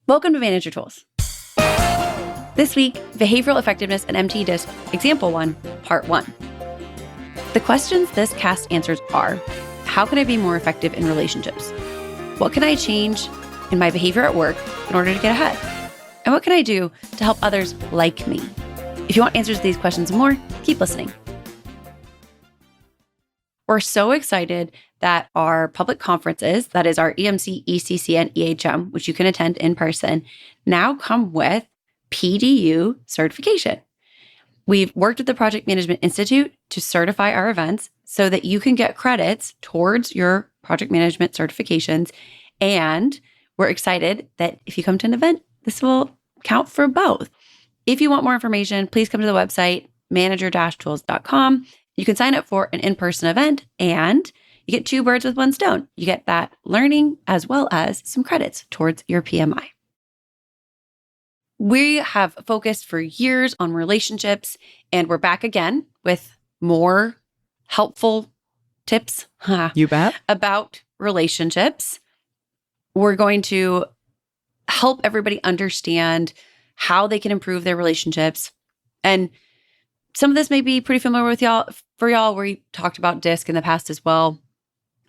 Welcome to Manage Your Tools. This week, Behavioral Effectiveness and MTDISC Example 1, Part 1. The questions this cast answers are, how can I be more effective in relationships? What can I change in my behavior at work in order to get ahead? And what can I do to help others like me? If you want answers to these questions and more, keep listening. We're so excited that our public conferences, that is our EMC, ECC, and EHM, which you can attend in person, now come with PDU certification. We've worked with the Project Management Institute to certify our events so that you can get credits towards your project management certifications. And we're excited that if you come to an event, this will count for both. If you want more information, please come to the website, manager-tools.com. You can sign up for an in-person event and you get 2 birds with 1 stone. You get that learning as well as some credits towards your PMI. We have focused for years on relationships, and we're back again with more helpful tips you bet. About relationships. We're going to help everybody understand how they can improve their relationships. And some of this may be pretty familiar with y'all. For y'all, we talked about DISC in the past as well.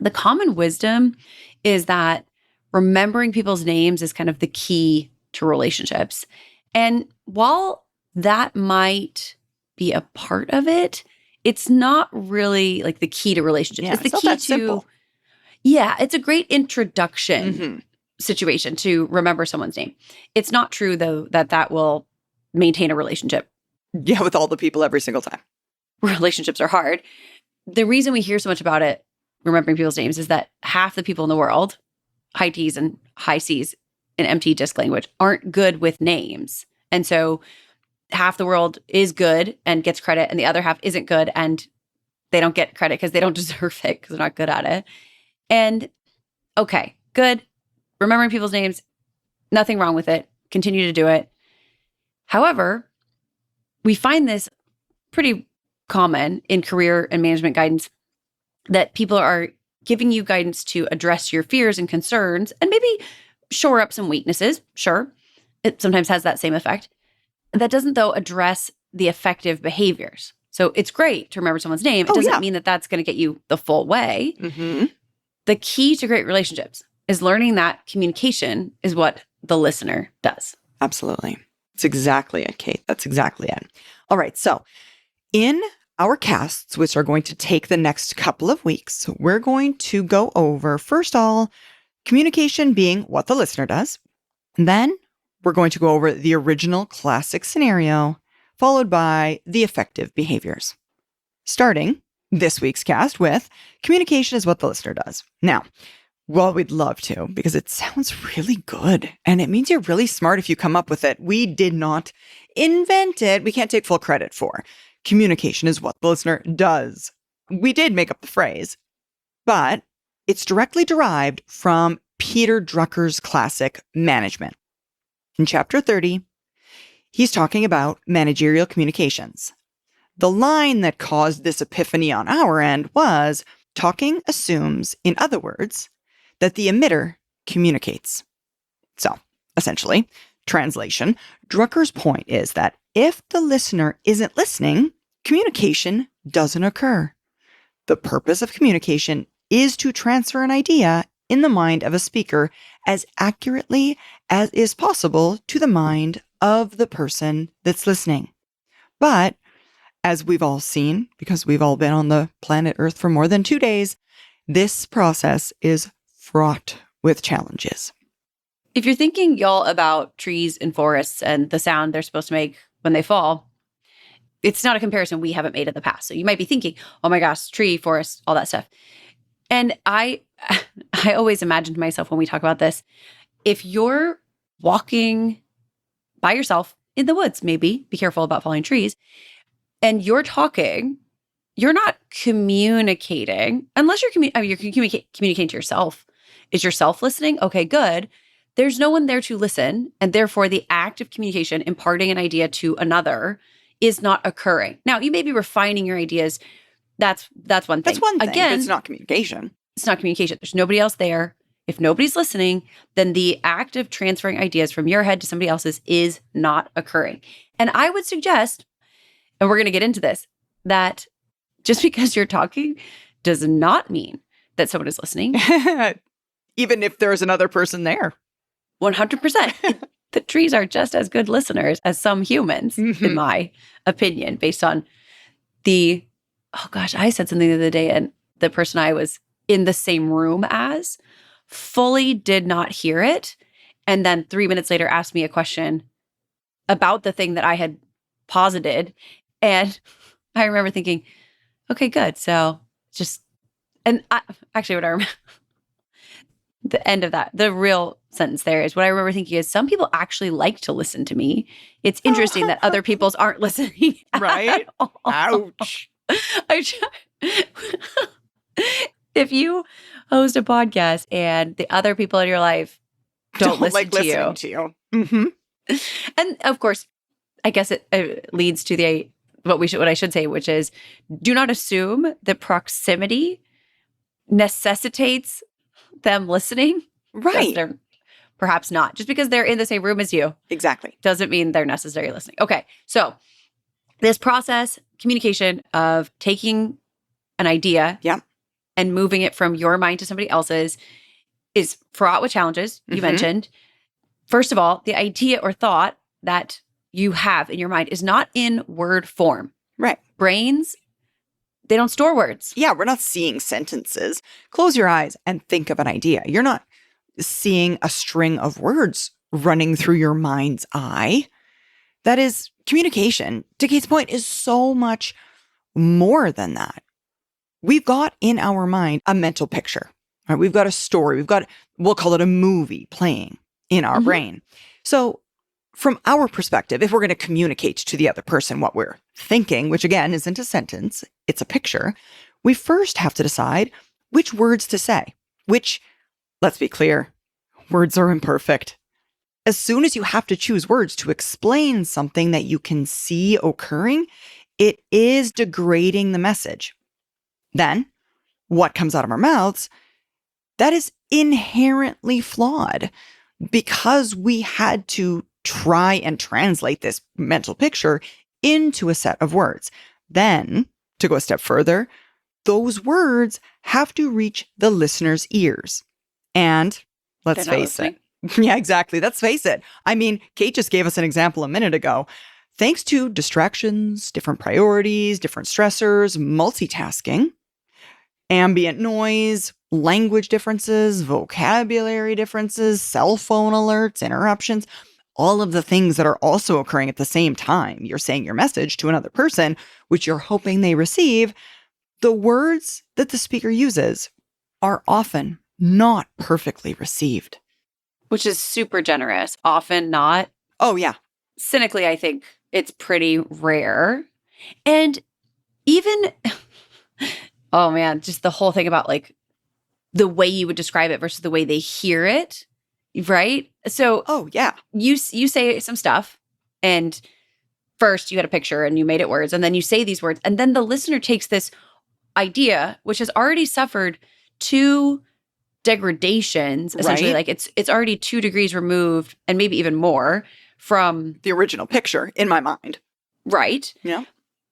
The common wisdom is that remembering people's names is kind of the key to relationships. And while that might be a part of it, it's not really like the key to relationships. Yeah, it's the not key that to simple. Yeah, it's a great introduction situation to remember someone's name. It's not true though that will maintain a relationship. Yeah, with all the people every single time. Relationships are hard. The reason we hear so much about it, remembering people's names, is that half the people in the world, high T's and high C's in MTDISC language, aren't good with names. And so half the world is good and gets credit, and the other half isn't good and they don't get credit because they don't deserve it because they're not good at it. And okay, good. Remembering people's names, nothing wrong with it. Continue to do it. However, we find this pretty common in career and management guidance, that people are giving you guidance to address your fears and concerns and maybe shore up some weaknesses. Sure, it sometimes has that same effect. That doesn't, though, address the effective behaviors. So it's great to remember someone's name. It doesn't mean that that's going to get you the full way. Mm-hmm. The key to great relationships is learning that communication is what the listener does. Absolutely. That's exactly it, Kate. That's exactly it. All right. So in our casts, which are going to take the next couple of weeks, we're going to go over, first all, communication being what the listener does. And then we're going to go over the original classic scenario, followed by the effective behaviors. Starting this week's cast with communication is what the listener does. Now, well, we'd love to, because it sounds really good. And it means you're really smart if you come up with it. We did not invent it. We can't take full credit for. Communication is what the listener does. We did make up the phrase, but it's directly derived from Peter Drucker's classic Management. In chapter 30, he's talking about managerial communications. The line that caused this epiphany on our end was, talking assumes, in other words, that the emitter communicates. So, essentially, translation, Drucker's point is that if the listener isn't listening, communication doesn't occur. The purpose of communication is to transfer an idea in the mind of a speaker as accurately as is possible to the mind of the person that's listening. But, as we've all seen, because we've all been on the planet Earth for more than 2 days, this process is fraught with challenges. If you're thinking, y'all, about trees and forests and the sound they're supposed to make when they fall, it's not a comparison we haven't made in the past. So you might be thinking, oh my gosh, tree, forest, all that stuff. And I always imagine to myself when we talk about this, if you're walking by yourself in the woods, maybe, be careful about falling trees, and you're talking, you're not communicating, unless you're communicating to yourself. Is yourself listening? Okay, good. There's no one there to listen, and therefore the act of communication, imparting an idea to another, is not occurring. Now, you may be refining your ideas. That's one thing. That's one thing. Again, but it's not communication. It's not communication. There's nobody else there. If nobody's listening, then the act of transferring ideas from your head to somebody else's is not occurring. And I would suggest, and we're going to get into this, that just because you're talking does not mean that someone is listening. Even if there's another person there. 100%. The trees are just as good listeners as some humans, in my opinion, based on I said something the other day, and the person I was in the same room as fully did not hear it. And then 3 minutes later asked me a question about the thing that I had posited. And I remember thinking, okay, good. So what I remember, the end of that, the real sentence there is what I remember thinking is some people actually like to listen to me. It's interesting that other people's aren't listening. Right? Ouch. If you host a podcast and the other people in your life don't listen like to listening to you. Mm-hmm. And of course, I guess it leads to what I should say, which is do not assume that proximity necessitates them listening. Right. They're perhaps not. Just because they're in the same room as you. Exactly. Doesn't mean they're necessarily listening. Okay. So this process, communication of taking an idea and moving it from your mind to somebody else's is fraught with challenges, you mentioned. First of all, the idea or thought that you have in your mind is not in word form. Right. Brains, they don't store words. Yeah, we're not seeing sentences. Close your eyes and think of an idea. You're not seeing a string of words running through your mind's eye. That is communication. To Kate's point, is so much more than that. We've got in our mind a mental picture, right? We've got a story. We'll call it a movie playing in our brain. So from our perspective, if we're going to communicate to the other person what we're thinking, which again isn't a sentence, it's a picture, we first have to decide which words to say, which, let's be clear, words are imperfect. As soon as you have to choose words to explain something that you can see occurring, it is degrading the message. Then, what comes out of our mouths, that is inherently flawed because we had to try and translate this mental picture into a set of words. Then, to go a step further, those words have to reach the listener's ears. And let's face it. Yeah, exactly. Let's face it. I mean, Kate just gave us an example a minute ago. Thanks to distractions, different priorities, different stressors, multitasking, ambient noise, language differences, vocabulary differences, cell phone alerts, interruptions, all of the things that are also occurring at the same time. You're saying your message to another person, which you're hoping they receive. The words that the speaker uses are often not perfectly received. Which is super generous. Often not. Oh, yeah. Cynically, I think it's pretty rare. And even, oh man, just the whole thing about like the way you would describe it versus the way they hear it, right? So, oh yeah, you say some stuff, and first you had a picture and you made it words, and then you say these words, and then the listener takes this idea, which has already suffered two degradations, essentially, right? Like it's already 2 degrees removed, and maybe even more from the original picture in my mind. Right. Yeah.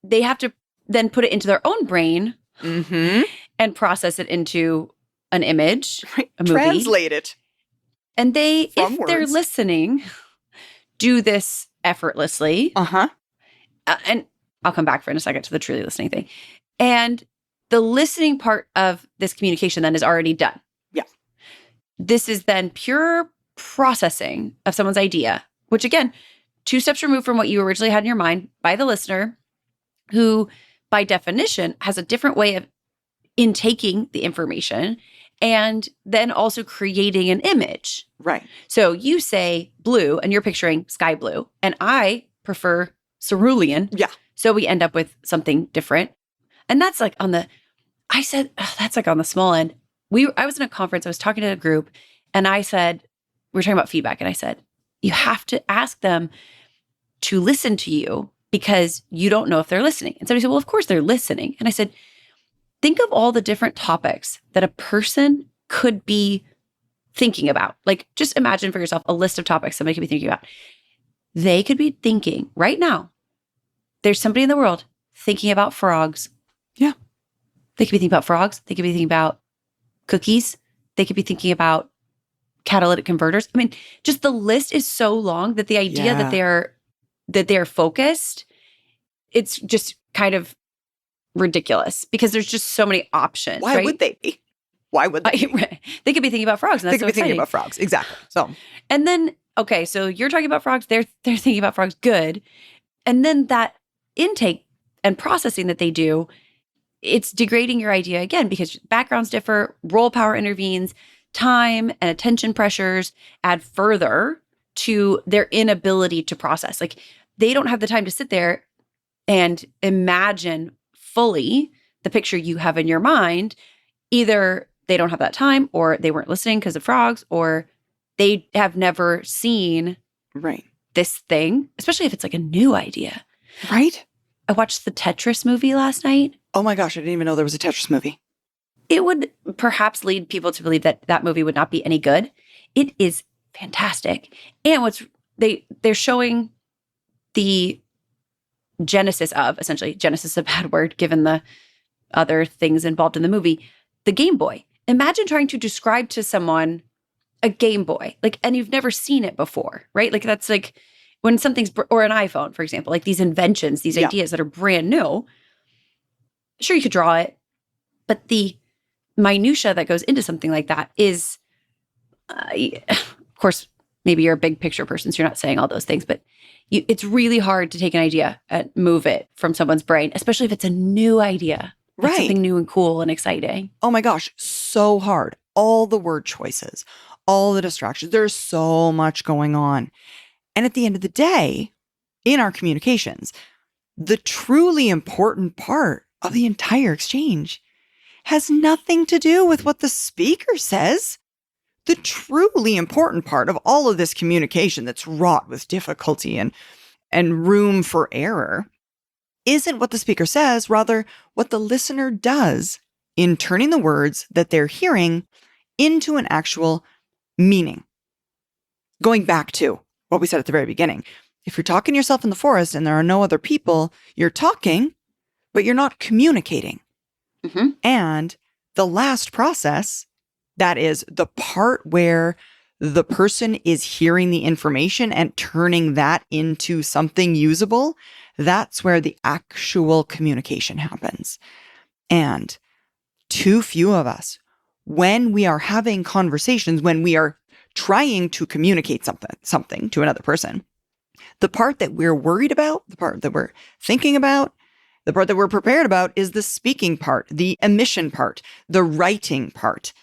They have to then put it into their own brain and process it into an image, a movie. Translate it. And they, From if words. they're listening, do this effortlessly. And I'll come back for in a second to the truly listening thing. And the listening part of this communication then is already done. Yeah. This is then pure processing of someone's idea, which again, 2 steps removed from what you originally had in your mind by the listener, who by definition has a different way of intaking the information and then also creating an image. Right. So you say blue and you're picturing sky blue, and I prefer cerulean. Yeah. So we end up with something different. And that's like that's like on the small end. I was in a conference, I was talking to a group, and I said, we were talking about feedback, and I said, you have to ask them to listen to you because you don't know if they're listening. And somebody said, well, of course they're listening. And I said, think of all the different topics that a person could be thinking about. Like, just imagine for yourself a list of topics somebody could be thinking about. They could be thinking right now, there's somebody in the world thinking about frogs. Yeah. They could be thinking about frogs. They could be thinking about cookies. They could be thinking about catalytic converters. I mean, just the list is so long that the idea Yeah. that they're focused, it's just kind of ridiculous because there's just so many options. Why right? would they be? Why would they be? They could be thinking about frogs. And They that's could be so thinking exciting. about frogs. Exactly. So, And then, okay, so you're talking about frogs. They're thinking about frogs. Good. And then that intake and processing that they do, it's degrading your idea again because backgrounds differ, role power intervenes, time and attention pressures add further to their inability to process. Like they don't have the time to sit there and imagine fully the picture you have in your mind. Either they don't have that time or they weren't listening because of frogs or they have never seen right. this thing, especially if it's like a new idea. Right? I watched the Tetris movie last night. Oh my gosh, I didn't even know there was a Tetris movie. It would perhaps lead people to believe that that movie would not be any good. It is fantastic. And they're showing the genesis of, essentially, genesis is a bad word given the other things involved in the movie, the Game Boy. Imagine trying to describe to someone a Game Boy, like, and you've never seen it before, right? Like that's like when something's, or an iPhone, for example, like these inventions, these ideas that are brand new. Sure, you could draw it, but the minutia that goes into something like that is, of course, maybe you're a big picture person, so you're not saying all those things, but it's really hard to take an idea and move it from someone's brain, especially if it's a new idea. Like Right. something new and cool and exciting. Oh my gosh, so hard. All the word choices, all the distractions. There's so much going on. And at the end of the day, in our communications, the truly important part of the entire exchange has nothing to do with what the speaker says. The truly important part of all of this communication that's wrought with difficulty and room for error isn't what the speaker says, rather what the listener does in turning the words that they're hearing into an actual meaning. Going back to what we said at the very beginning, if you're talking to yourself in the forest and there are no other people, you're talking, but you're not communicating. Mm-hmm. And the last process, that is the part where the person is hearing the information and turning that into something usable, that's where the actual communication happens. And too few of us, when we are having conversations, when we are trying to communicate something to another person, the part that we're worried about, the part that we're thinking about, the part that we're prepared about is the speaking part, the emission part, the writing part.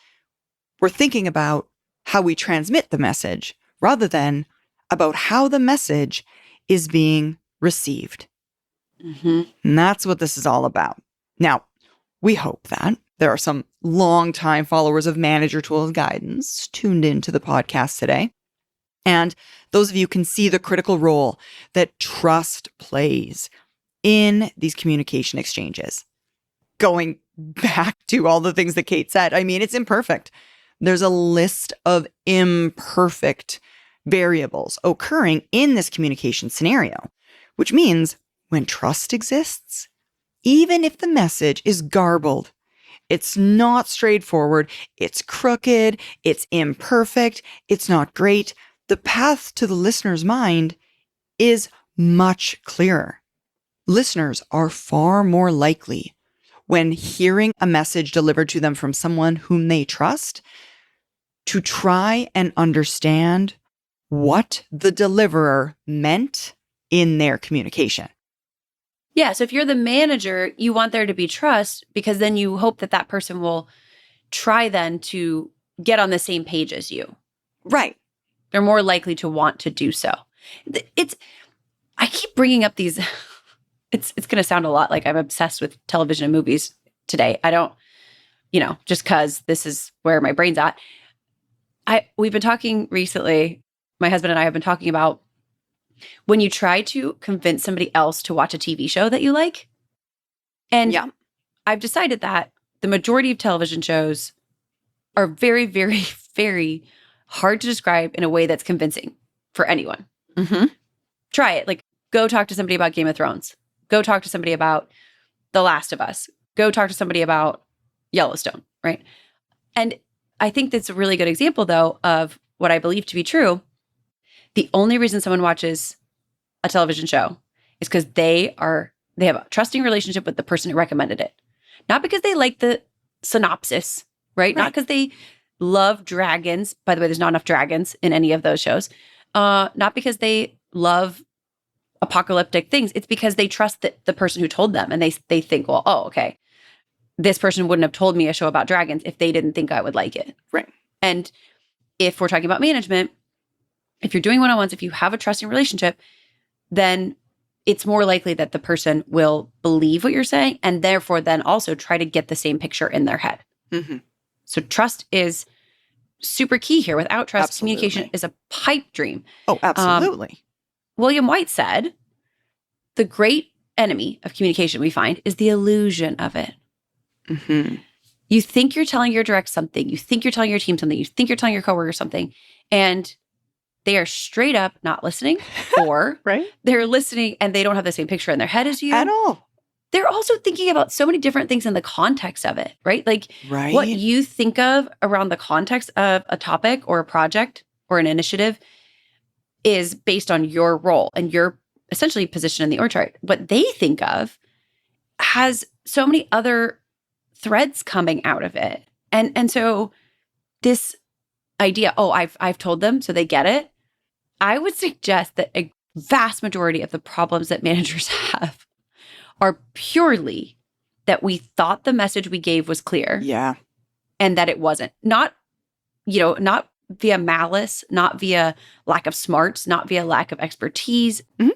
We're thinking about how we transmit the message rather than about how the message is being received. Mm-hmm. And that's what this is all about. Now, we hope that there are some longtime followers of Manager Tools Guidance tuned into the podcast today. And those of you can see the critical role that trust plays in these communication exchanges. Going back to all the things that Kate said, I mean, it's imperfect. There's a list of imperfect variables occurring in this communication scenario, which means when trust exists, even if the message is garbled, it's not straightforward, it's crooked, it's imperfect, it's not great, the path to the listener's mind is much clearer. Listeners are far more likely, when hearing a message delivered to them from someone whom they trust, to try and understand what the deliverer meant in their communication. Yeah. So if you're the manager, you want there to be trust because then you hope that that person will try then to get on the same page as you. Right. They're more likely to want to do so. I keep bringing up these, it's going to sound a lot like I'm obsessed with television and movies today. I don't, just because this is where my brain's at. We've been talking recently, my husband and I have been talking about when you try to convince somebody else to watch a TV show that you like. And Yeah. I've decided that the majority of television shows are very, very, very hard to describe in a way that's convincing for anyone. Mm-hmm. Try it. Like, go talk to somebody about Game of Thrones. Go talk to somebody about The Last of Us. Go talk to somebody about Yellowstone, right? And I think that's a really good example, though, of what I believe to be true. The only reason someone watches a television show is because they have a trusting relationship with the person who recommended it. Not because they like the synopsis, right? Not because they love dragons. By the way, there's not enough dragons in any of those shows. Not because they love apocalyptic things. It's because they trust the person who told them, and they think, well, oh, okay, this person wouldn't have told me a show about dragons if they didn't think I would like it. Right. And if we're talking about management, if you're doing one-on-ones, if you have a trusting relationship, then it's more likely that the person will believe what you're saying and therefore then also try to get the same picture in their head. Mm-hmm. So trust is super key here. Without trust, Absolutely. communication is a pipe dream. Oh, absolutely. William White said, the great enemy of communication we find is the illusion of it. Mm-hmm. You think you're telling your direct something. You think you're telling your team something. You think you're telling your coworker something. And they are straight up not listening, or Right. they're listening and they don't have the same picture in their head as you. At all. They're also thinking about so many different things in the context of it, right? Like Right. what you think of around the context of a topic or a project or an initiative is based on your role and your essentially position in the org chart. What they think of has so many other threads coming out of it. And so this idea, oh, I've told them so they get it. I would suggest that a vast majority of the problems that managers have are purely that we thought the message we gave was clear. Yeah. And that it wasn't. Not via malice, not via lack of smarts, not via lack of expertise. Mm-hmm.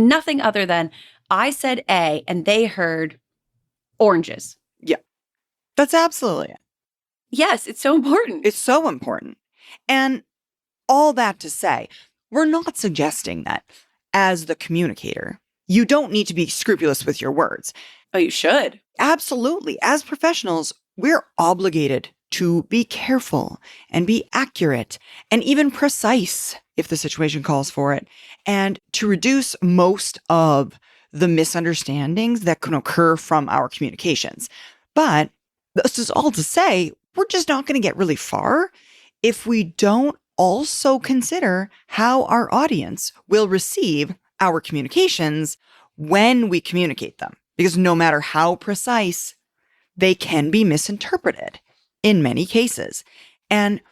Nothing other than I said A and they heard oranges. Yeah. That's absolutely it. Yes, it's so important. It's so important. And all that to say, we're not suggesting that as the communicator, you don't need to be scrupulous with your words. Oh, you should. Absolutely. As professionals, we're obligated to be careful and be accurate and even precise if the situation calls for it, and to reduce most of the misunderstandings that can occur from our communications. But this is all to say, we're just not going to get really far if we don't also consider how our audience will receive our communications when we communicate them. Because no matter how precise, they can be misinterpreted in many cases. And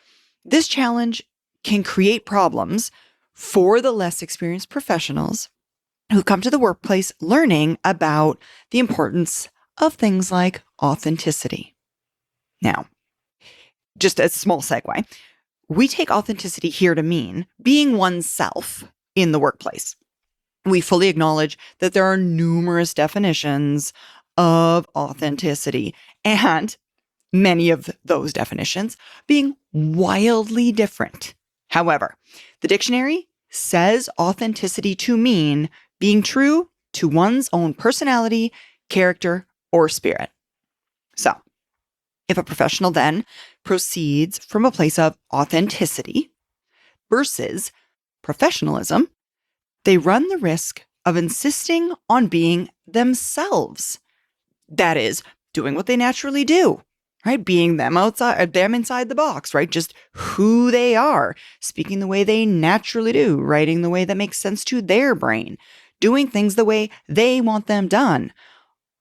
this challenge can create problems for the less experienced professionals who come to the workplace learning about the importance of things like authenticity. Now, just a small segue, we take authenticity here to mean being oneself in the workplace. We fully acknowledge that there are numerous definitions of authenticity, and many of those definitions being wildly different. However, the dictionary says authenticity to mean being true to one's own personality, character, or spirit. So, if a professional then proceeds from a place of authenticity versus professionalism, they run the risk of insisting on being themselves. That is, doing what they naturally do, right? Being them inside the box, right? Just who they are, speaking the way they naturally do, writing the way that makes sense to their brain, doing things the way they want them done.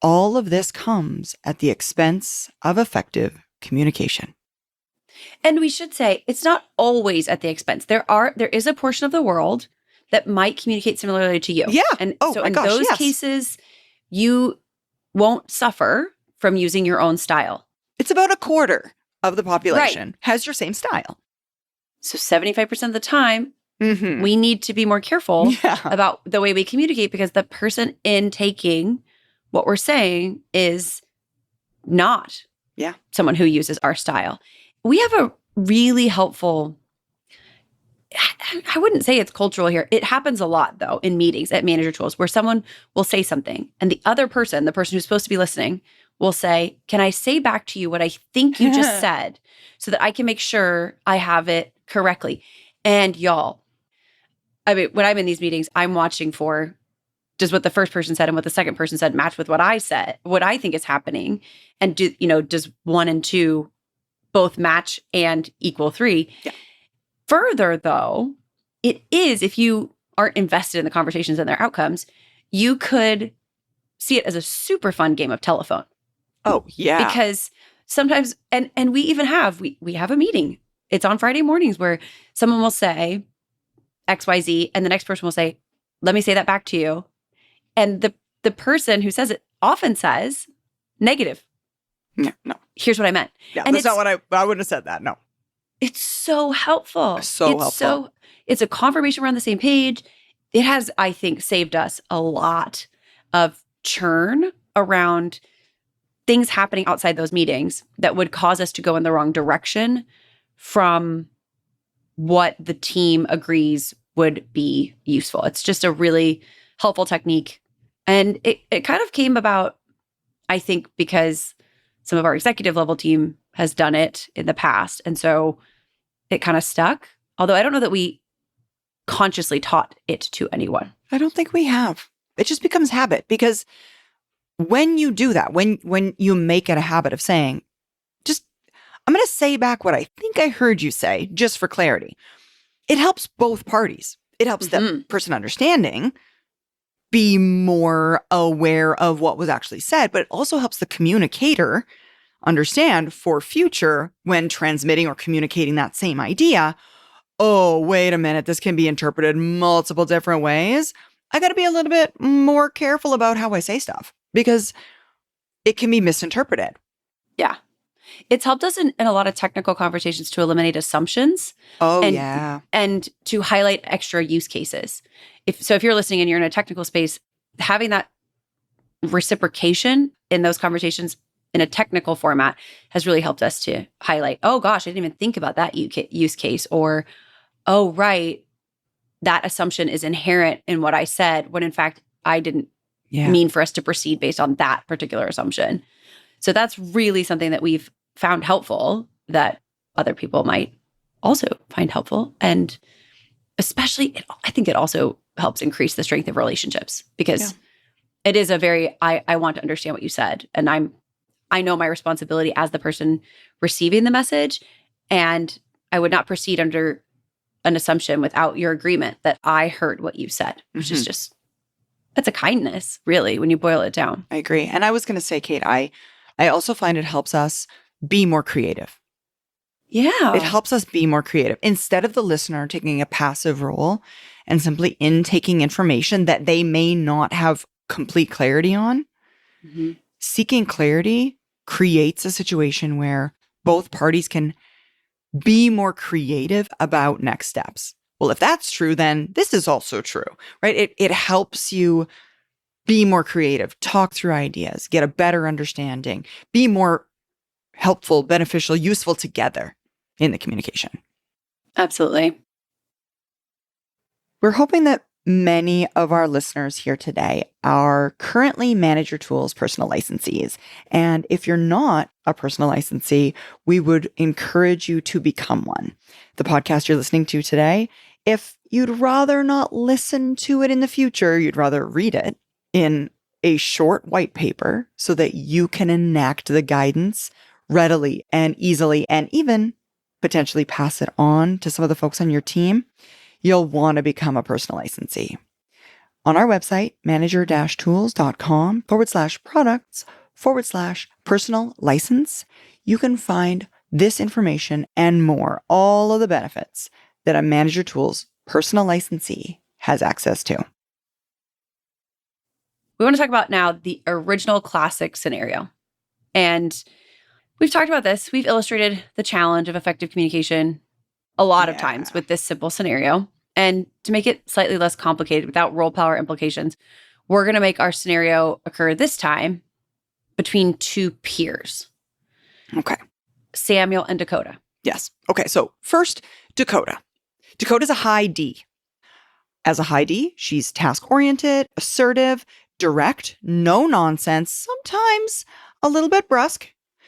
All of this comes at the expense of effective communication. And we should say it's not always at the expense. There is a portion of the world that might communicate similarly to you. Yeah. And oh so my in gosh, those yes. cases, you won't suffer from using your own style. It's about a quarter of the population has your same style. So 75% of the time, Mm-hmm. we need to be more careful Yeah. about the way we communicate, because the person in taking what we're saying is not someone who uses our style. We have a really helpful, I wouldn't say it's cultural here. It happens a lot, though, in meetings at manager tools where someone will say something and the other person, the person who's supposed to be listening, will say, can I say back to you what I think you just said so that I can make sure I have it correctly. And y'all, I mean, when I'm in these meetings, I'm watching for, does what the first person said and what the second person said match with what I said, what I think is happening? And does 1 and 2 both match and equal 3? Yeah. Further, though, it is, if you aren't invested in the conversations and their outcomes, you could see it as a super fun game of telephone. Oh, yeah. Because sometimes, and we even have, we have a meeting. It's on Friday mornings where someone will say XYZ and the next person will say, let me say that back to you. And the person who says it often says negative. No. Here's what I meant. Yeah, and that's not what I wouldn't have said that. No. It's so helpful. So helpful. It's a confirmation we're on the same page. It has, I think, saved us a lot of churn around things happening outside those meetings that would cause us to go in the wrong direction from what the team agrees would be useful. It's just a really helpful technique. And it kind of came about, I think, because some of our executive level team has done it in the past. And so it kind of stuck. Although I don't know that we consciously taught it to anyone. I don't think we have. It just becomes habit, because when you do that, when you make it a habit of saying, I'm going to say back what I think I heard you say, just for clarity, it helps both parties. It helps the person understanding be more aware of what was actually said, but it also helps the communicator understand for future when transmitting or communicating that same idea. Oh, wait a minute, this can be interpreted multiple different ways. I got to be a little bit more careful about how I say stuff because it can be misinterpreted. Yeah. It's helped us in a lot of technical conversations to eliminate assumptions. And to highlight extra use cases. If you're listening and you're in a technical space, having that reciprocation in those conversations in a technical format has really helped us to highlight, oh gosh, I didn't even think about that use case, or, oh, right, that assumption is inherent in what I said, when in fact, I didn't mean for us to proceed based on that particular assumption. So that's really something that we've found helpful that other people might also find helpful. And especially, I think it also helps increase the strength of relationships, because it is a very, I want to understand what you said. And I know my responsibility as the person receiving the message, and I would not proceed under an assumption without your agreement that I heard what you said, which is just, that's a kindness, really, when you boil it down. I agree. And I was going to say, Kate, I also find it helps us be more creative. Yeah. It helps us be more creative. Instead of the listener taking a passive role and simply intaking information that they may not have complete clarity on, seeking clarity creates a situation where both parties can be more creative about next steps. Well, if that's true, then this is also true, right? It helps you be more creative, talk through ideas, get a better understanding, be more helpful, beneficial, useful together in the communication. Absolutely. We're hoping that many of our listeners here today are currently Manager Tools personal licensees. And if you're not a personal licensee, we would encourage you to become one. The podcast you're listening to today, if you'd rather not listen to it in the future, you'd rather read it in a short white paper so that you can enact the guidance readily and easily, and even potentially pass it on to some of the folks on your team, you'll want to become a personal licensee. On our website, manager-tools.com/products/personal license, you can find this information and more, all of the benefits that a Manager Tools personal licensee has access to. We want to talk about now the original classic scenario. And we've talked about this. We've illustrated the challenge of effective communication a lot of times with this simple scenario. And to make it slightly less complicated without role power implications, we're going to make our scenario occur this time between two peers. Okay. Samuel and Dakota. Yes. Okay. So first, Dakota. Dakota's a high D. As a high D, she's task-oriented, assertive, direct, no nonsense, sometimes a little bit brusque.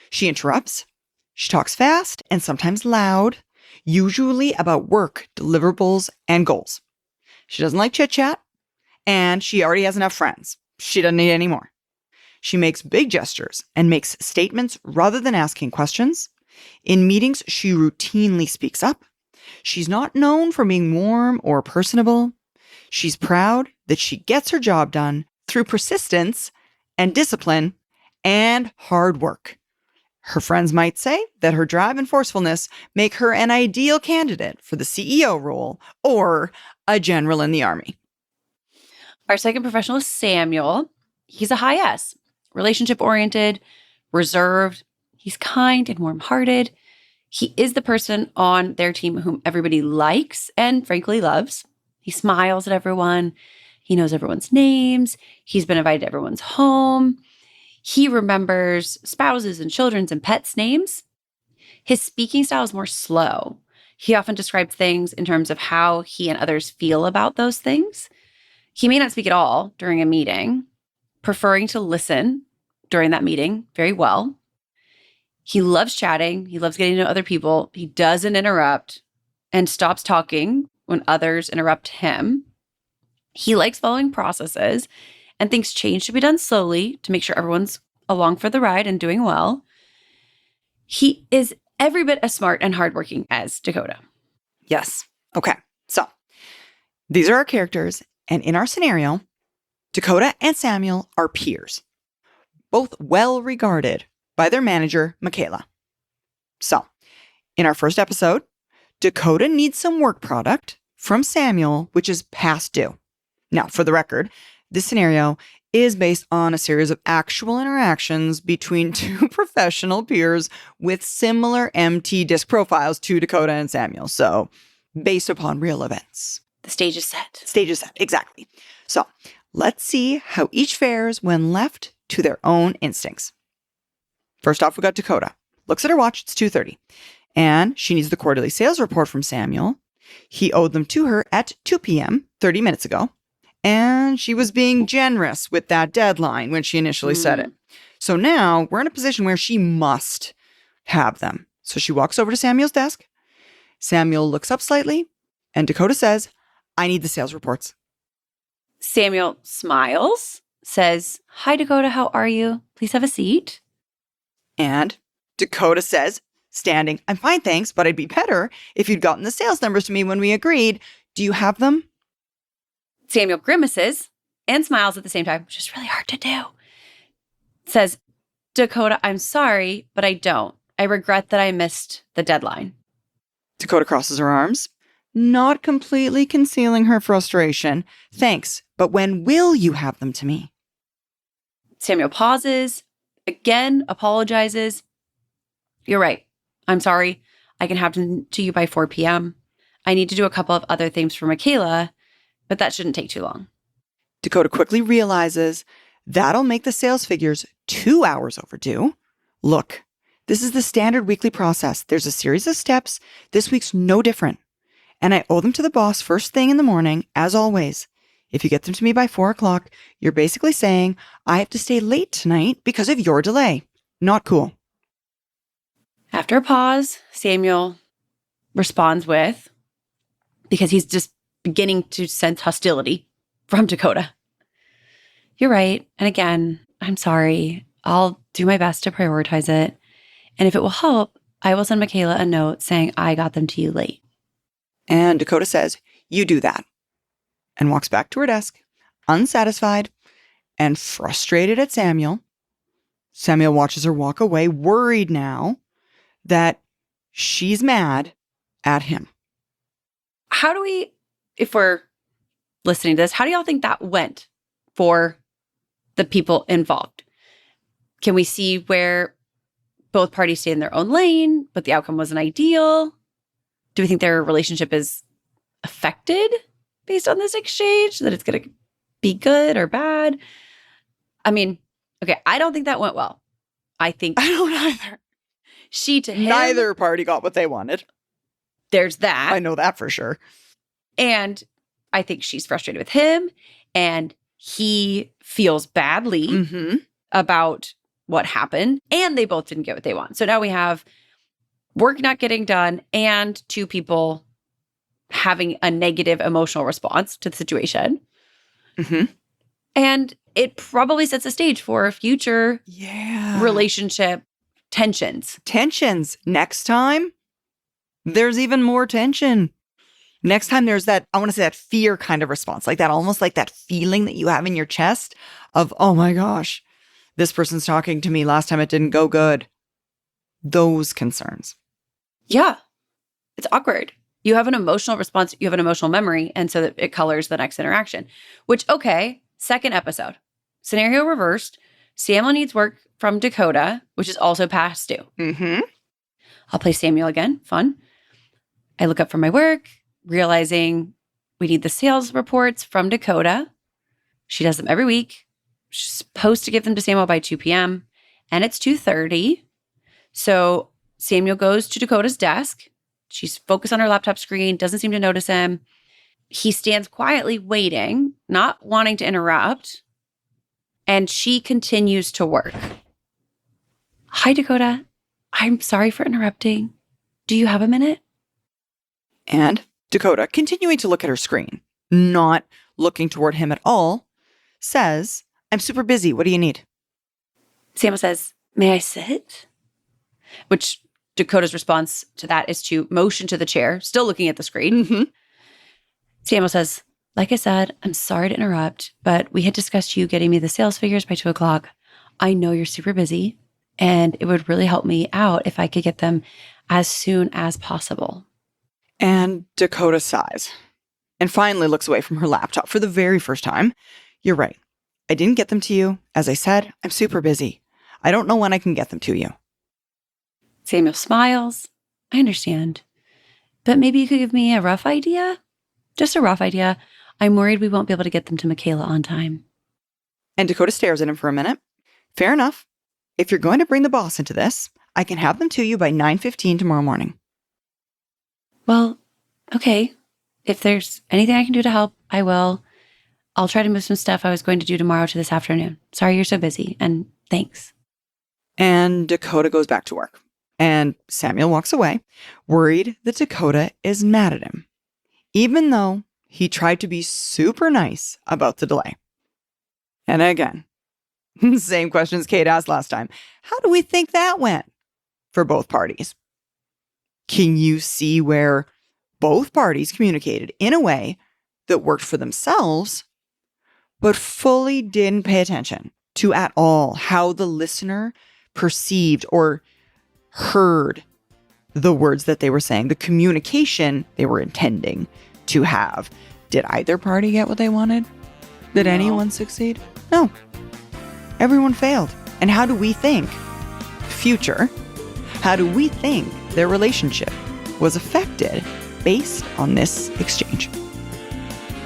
She interrupts. She talks fast and sometimes loud. usually about work, deliverables, and goals. She doesn't like chit-chat, and she already has enough friends. She doesn't need any more. She makes big gestures and makes statements rather than asking questions. In meetings, she routinely speaks up. She's not known for being warm or personable. She's proud that she gets her job done through persistence and discipline and hard work. Her friends might say that her drive and forcefulness make her an ideal candidate for the CEO role or a general in the army. Our second professional is Samuel. He's a high S, relationship-oriented, reserved. He's kind and warm-hearted. He is the person on their team whom everybody likes and frankly loves. He smiles at everyone. He knows everyone's names. He's been invited to everyone's home. He remembers spouses and children's and pets' names. His speaking style is more slow. He often describes things in terms of how he and others feel about those things. He may not speak at all during a meeting, preferring to listen during that meeting very well. He loves chatting. He loves getting to know other people. He doesn't interrupt and stops talking when others interrupt him. He likes following processes and thinks change should be done slowly to make sure everyone's along for the ride and doing well. He is every bit as smart and hardworking as Dakota. Yes. Okay. So these are our characters. And in our scenario, Dakota and Samuel are peers, both well regarded by their manager, Michaela. So in our first episode, Dakota needs some work product from Samuel, which is past due. Now, for the record, this scenario is based on a series of actual interactions between two professional peers with similar MTDISC profiles to Dakota and Samuel. So based upon real events. The stage is set. Stage is set, exactly. So let's see how each fares when left to their own instincts. First off, we got Dakota. Looks at her watch, it's 2:30. And she needs the quarterly sales report from Samuel. He owed them to her at 2 p.m., 30 minutes ago. And she was being generous with that deadline when she initially said it. So now we're in a position where she must have them. So she walks over to Samuel's desk. Samuel looks up slightly, and Dakota says, I need the sales reports. Samuel smiles, says, Hi, Dakota, how are you? Please have a seat. And Dakota says, standing, I'm fine, thanks, but I'd be better if you'd gotten the sales numbers to me when we agreed. Do you have them? Samuel grimaces and smiles at the same time, which is really hard to do. Says, Dakota, I'm sorry, but I don't. I regret that I missed the deadline. Dakota crosses her arms, not completely concealing her frustration. Thanks, but when will you have them to me? Samuel pauses, again apologizes. You're right. I'm sorry. I can have them to you by 4 p.m. I need to do a couple of other things for Michaela, but that shouldn't take too long. Dakota quickly realizes that'll make the sales figures 2 hours overdue. Look, this is the standard weekly process. There's a series of steps. This week's no different. And I owe them to the boss first thing in the morning, as always. If you get them to me by 4 o'clock, you're basically saying I have to stay late tonight because of your delay. Not cool. After a pause, Samuel responds with, because he's just beginning to sense hostility from Dakota. You're right. And again, I'm sorry. I'll do my best to prioritize it. And if it will help, I will send Michaela a note saying I got them to you late. And Dakota says, you do that. And walks back to her desk, unsatisfied and frustrated at Samuel. Samuel watches her walk away, worried now that she's mad at him. How do we, if we're listening to this, how do y'all think that went for the people involved? Can we see where both parties stayed in their own lane, but the outcome wasn't ideal? Do we think their relationship is affected based on this exchange, that it's going to be good or bad? I mean, okay, I don't think that went well. I think I don't either. She to him. Neither party got what they wanted. There's that. I know that for sure. And I think she's frustrated with him, and he feels badly about what happened, and they both didn't get what they want. So now we have work not getting done and two people having a negative emotional response to the situation. Mm-hmm. And it probably sets a stage for future relationship tensions. Next time, there's even more tension. Next time there's that, I want to say that fear kind of response, like that, almost like that feeling that you have in your chest of, oh my gosh, this person's talking to me. Last time it didn't go good. Those concerns. Yeah. It's awkward. You have an emotional response. You have an emotional memory. And so that it colors the next interaction, which, okay, second episode, scenario reversed. Samuel needs work from Dakota, which is also past due. Mm-hmm. I'll play Samuel again. Fun. I look up from my work, realizing we need the sales reports from Dakota. She does them every week. She's supposed to give them to Samuel by 2 p.m. and it's 2:30. So Samuel goes to Dakota's desk. She's focused on her laptop screen, doesn't seem to notice him. He stands quietly waiting, not wanting to interrupt. And she continues to work. Hi, Dakota. I'm sorry for interrupting. Do you have a minute? And Dakota, continuing to look at her screen, not looking toward him at all, says, I'm super busy. What do you need? Samuel says, may I sit? Which Dakota's response to that is to motion to the chair, still looking at the screen. Mm-hmm. Samuel says, like I said, I'm sorry to interrupt, but we had discussed you getting me the sales figures by 2 o'clock. I know you're super busy, and it would really help me out if I could get them as soon as possible. And Dakota sighs and finally looks away from her laptop for the very first time. You're right. I didn't get them to you. As I said, I'm super busy. I don't know when I can get them to you. Samuel smiles. I understand. But maybe you could give me a rough idea? Just a rough idea. I'm worried we won't be able to get them to Michaela on time. And Dakota stares at him for a minute. Fair enough. If you're going to bring the boss into this, I can have them to you by 9:15 tomorrow morning. Well, okay. If there's anything I can do to help, I will. I'll try to move some stuff I was going to do tomorrow to this afternoon. Sorry you're so busy, and thanks. And Dakota goes back to work. And Samuel walks away, worried that Dakota is mad at him, even though he tried to be super nice about the delay. And again, same questions Kate asked last time. How do we think that went for both parties? Can you see where both parties communicated in a way that worked for themselves, but fully didn't pay attention to at all how the listener perceived or heard the words that they were saying, the communication they were intending to have? Did either party get what they wanted? Did anyone succeed? No. Everyone failed. And how do we think future? How do we think their relationship was affected based on this exchange?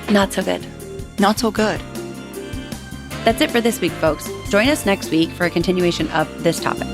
Not so good. Not so good. That's it for this week, folks. Join us next week for a continuation of this topic.